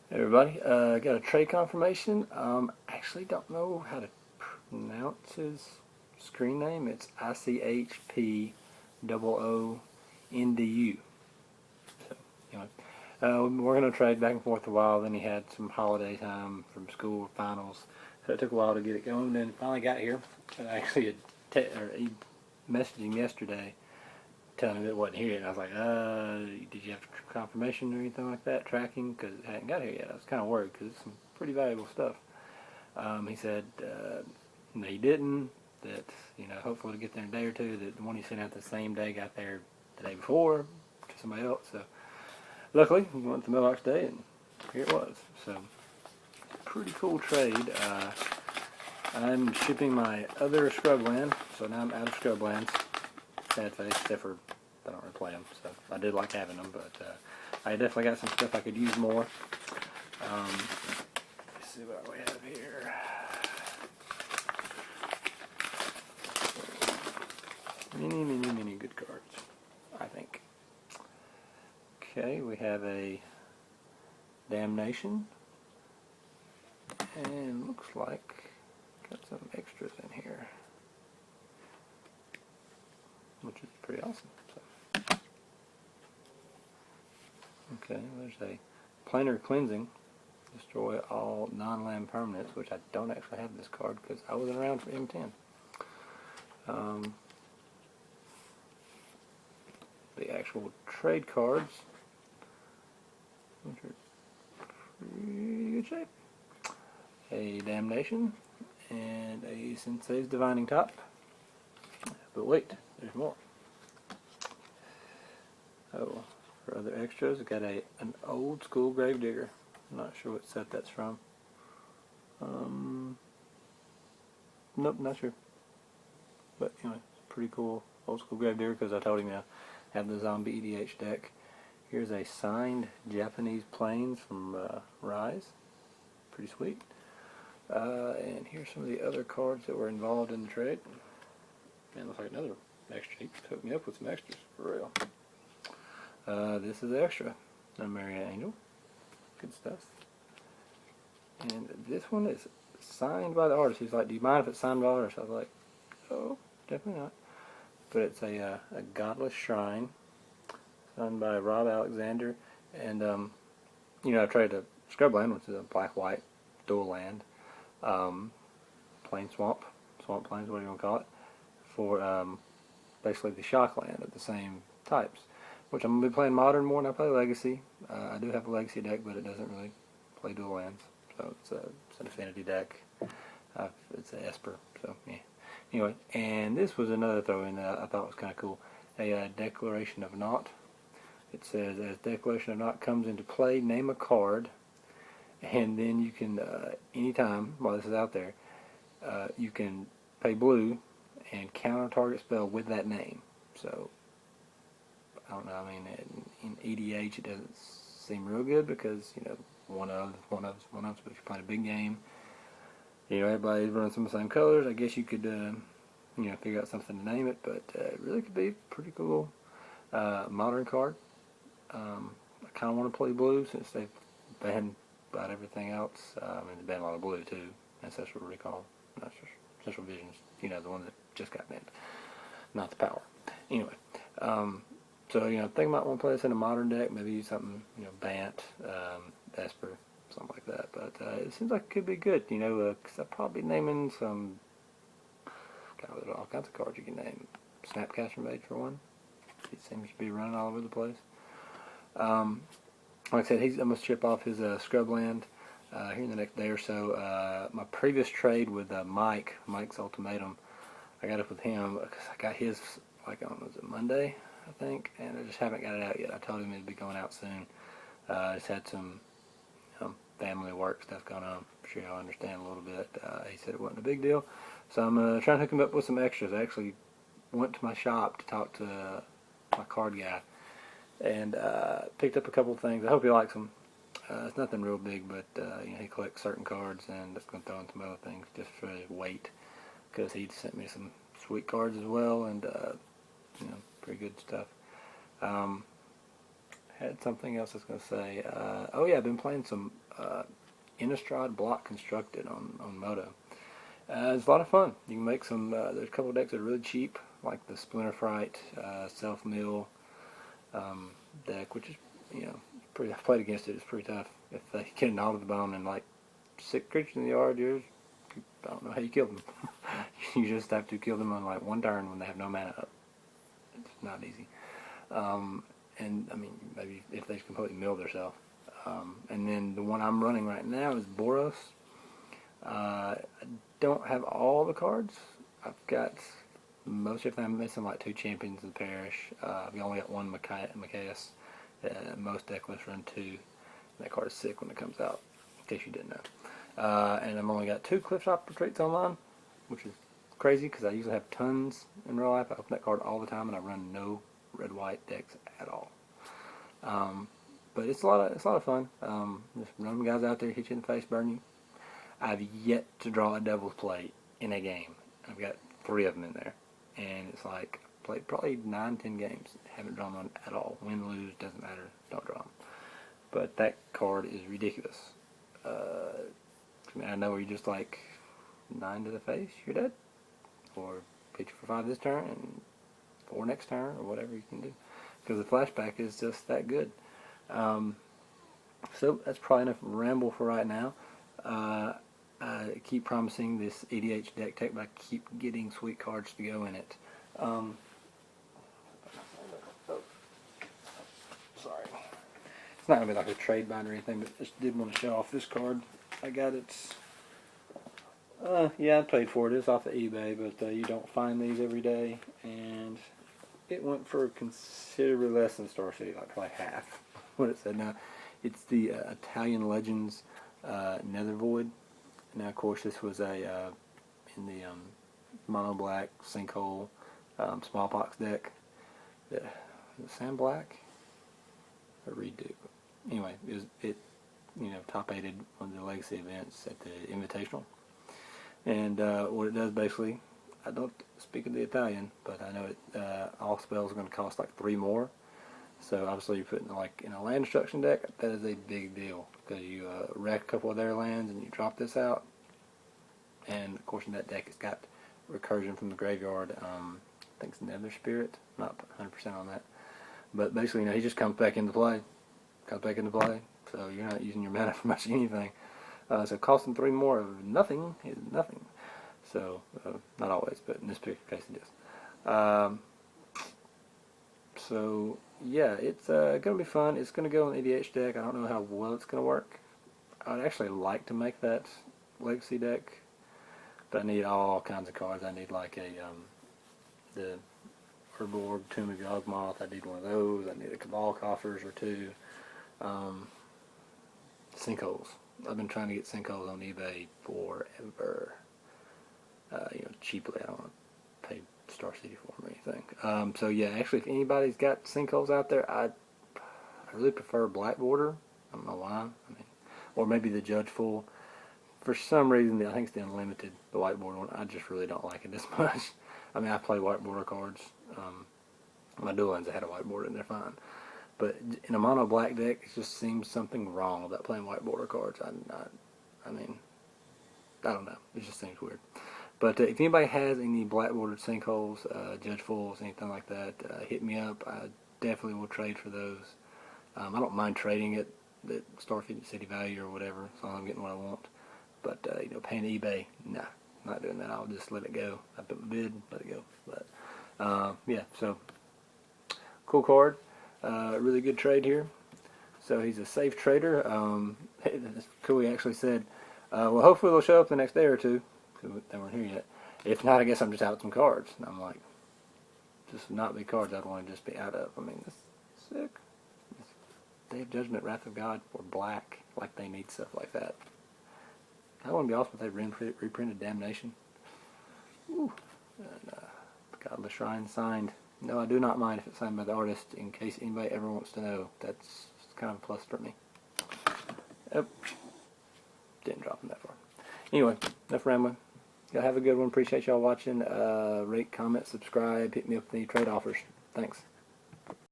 Hey everybody, got a trade confirmation. Actually don't know how to pronounce his screen name. It's ichp00ndu. So anyway, we're gonna trade back and forth a while. Then he had some holiday time from school finals, so it took a while to get it going. Then finally got here. Actually, he messaged him yesterday telling me that it wasn't here, and I was like, did you have confirmation or anything like that, tracking, because it hadn't got here yet. I was kind of worried because it's some pretty valuable stuff. He said no, he didn't, that, hopefully to get there in a day or two, that the one he sent out the same day got there the day before to somebody else. So luckily, we went to the mailbox day, and here it was. So pretty cool trade. I'm shipping my other scrubland, so now I'm out of scrublands. Sad face, except for I don't really play them, so I did like having them, but I definitely got some stuff I could use more. Let's see what we have here. Many good cards, I think. Okay, we have a Damnation, and looks like got some extras in here, which is pretty awesome. So. Okay, there's a Planar Cleansing. Destroy all non-land permanents, which I don't actually have this card because I wasn't around for M10. The actual trade cards, which are pretty good shape. A Damnation and a Sensei's Divining Top. But wait, there's more. Oh, for other extras, I've got an old school Gravedigger. I'm not sure what set that's from. Nope, not sure. But anyway, pretty cool old school Gravedigger because I told him to have the zombie EDH deck. Here's a signed Japanese Plains from Rise. Pretty sweet. And here's some of the other cards that were involved in the trade. Man, looks like another extra. He hooked me up with some extras, for real. This is the extra. A Marian Angel. Good stuff. And this one is signed by the artist. He's like, do you mind if it's signed by the artist? I was like, oh, definitely not. But it's a Godless Shrine, signed by Rob Alexander. And, I traded a Scrubland, which is a black-white dual land, Plain Swamp Plains, what do you want to call it, for basically the shock land of the same types, which I'm going to be playing Modern more than I play Legacy. I do have a Legacy deck, but it doesn't really play dual lands, so it's an affinity deck. It's an Esper, so yeah. Anyway, and this was another throw-in that I thought was kind of cool. A Declaration of Naught. It says, as Declaration of Naught comes into play, name a card, and then you can, anytime while this is out there, you can pay blue and counter target spell with that name. So, I don't know, I mean, in EDH it doesn't seem real good because, one of, but if you're playing a big game, everybody's running some of the same colors. I guess you could, figure out something to name it, but it really could be a pretty cool modern card. I kind of want to play blue since they've banned about everything else. They banned a lot of blue too. Ancestral Recall, not Ancestral Visions. The one that just got banned, not the power. Anyway, so I think I might want to play this in a modern deck. Maybe something Bant, Esper, something like that. But it seems like it could be good. Because I'll probably be naming some. God, all kinds of cards you can name. Snapcaster Mage for one. He seems to be running all over the place. Like I said, I'm going to ship off his Scrubland here in the next day or so. My previous trade with Mike's Ultimatum, I got up with him because I got his, was it Monday, I think, and I just haven't got it out yet. I told him it'd be going out soon. Just had some family work stuff going on. I'm sure y'all understand a little bit. He said it wasn't a big deal. So I'm trying to hook him up with some extras. I actually went to my shop to talk to my card guy and picked up a couple of things. I hope he likes them. It's nothing real big, but he collects certain cards, and that's going to throw in some other things just for weight, because he sent me some sweet cards as well, and pretty good stuff. had something else I was going to say. Oh yeah, I've been playing some Innistrad Block Constructed on Moto. It's a lot of fun. You can make some, there's a couple of decks that are really cheap, like the Splinter Fright, Self-Mill deck, which is, pretty, I've played against it, it's pretty tough. If they get an to the bone and like 6 creatures in the yard, I don't know how you kill them. You just have to kill them on like one turn when they have no mana up. It's not easy. And I mean, maybe if they completely mill themselves. And then the one I'm running right now is Boros. I don't have all the cards. I've got most of them. I'm missing like 2 champions of the parish. I've only got 1 Machias. Most deck lists run 2. That card is sick when it comes out, in case you didn't know. And I've only got 2 Cliffside Retreats online, which is crazy because I usually have tons in real life. I open that card all the time, and I run no red-white decks at all. But it's a lot of fun. Just run guys out there, hit you in the face, burn you. I've yet to draw a Devil's Plate in a game. I've got 3 of them in there, and it's like I've played probably 9-10 games. Haven't drawn one at all. Win, lose, doesn't matter. Don't draw them. But that card is ridiculous. I know where you just like 9 to the face, you're dead, or pitch for 5 this turn and 4 next turn, or whatever you can do, because the flashback is just that good. So that's probably enough ramble for right now. I keep promising this EDH deck tech, but I keep getting sweet cards to go in it. Sorry. It's not going to be like a trade bind or anything, but just did want to show off this card. I got it. Yeah, I paid for it. It's off of eBay, but you don't find these every day, and it went for considerably less than Star City, like probably half what it said. Now, it's the Italian Legends Nether Void. Now, of course, this was a in the mono black sinkhole smallpox deck. Is it Sam Black or redo? Anyway, it top 8'd one of the legacy events at the Invitational. And what it does basically, I don't speak of the Italian, but I know it. All spells are going to cost like 3 more. So obviously you're putting like in a land destruction deck, that is a big deal because you wreck a couple of their lands and you drop this out. And of course in that deck it's got recursion from the graveyard. I think it's Nether Spirit, not 100% on that. But basically, he just comes back into play. So you're not using your mana for much anything. So costing 3 more of nothing is nothing. So, not always, but in this particular case it is. So, yeah, it's going to be fun. It's going to go on the EDH deck. I don't know how well it's going to work. I'd actually like to make that Legacy deck, but I need all kinds of cards. I need like the Urborg, Tomb of Yawgmoth. I need one of those. I need a Cabal Coffers or 2. Sinkholes. I've been trying to get sinkholes on eBay forever. Cheaply. I don't want to pay Star City for them or anything. So yeah, actually, if anybody's got sinkholes out there, I really prefer Black Border. I don't know why. Or maybe the Judge Full. For some reason, I think it's the Unlimited, the white border one. I just really don't like it as much. I play white border cards. My dual lands, I had a white border and they're fine. But in a mono black deck, it just seems something wrong about playing white border cards. I don't know. It just seems weird. But if anybody has any black bordered sinkholes, Judge Fulls, anything like that, hit me up. I definitely will trade for those. I don't mind trading it at Star City value or whatever, as long as I'm getting what I want. But paying eBay, nah, not doing that. I'll just let it go. I put my bid, let it go. But yeah, so cool card. Really good trade here. So he's a safe trader. It's cool. He actually said, well, hopefully they'll show up the next day or 2. Because they weren't here yet. If not, I guess I'm just out some cards. And I'm like, just not big cards I'd want to just be out of. That's sick. Day of Judgment, Wrath of God, or black. Like they need stuff like that. That wouldn't be awesome if they reprinted Damnation. Ooh. And, Godless Shrine signed. No, I do not mind if it's signed by the artist, in case anybody ever wants to know. That's kind of a plus for me. Yep. Didn't drop him that far. Anyway, enough rambling. Y'all have a good one. Appreciate y'all watching. Rate, comment, subscribe. Hit me up with any trade offers. Thanks.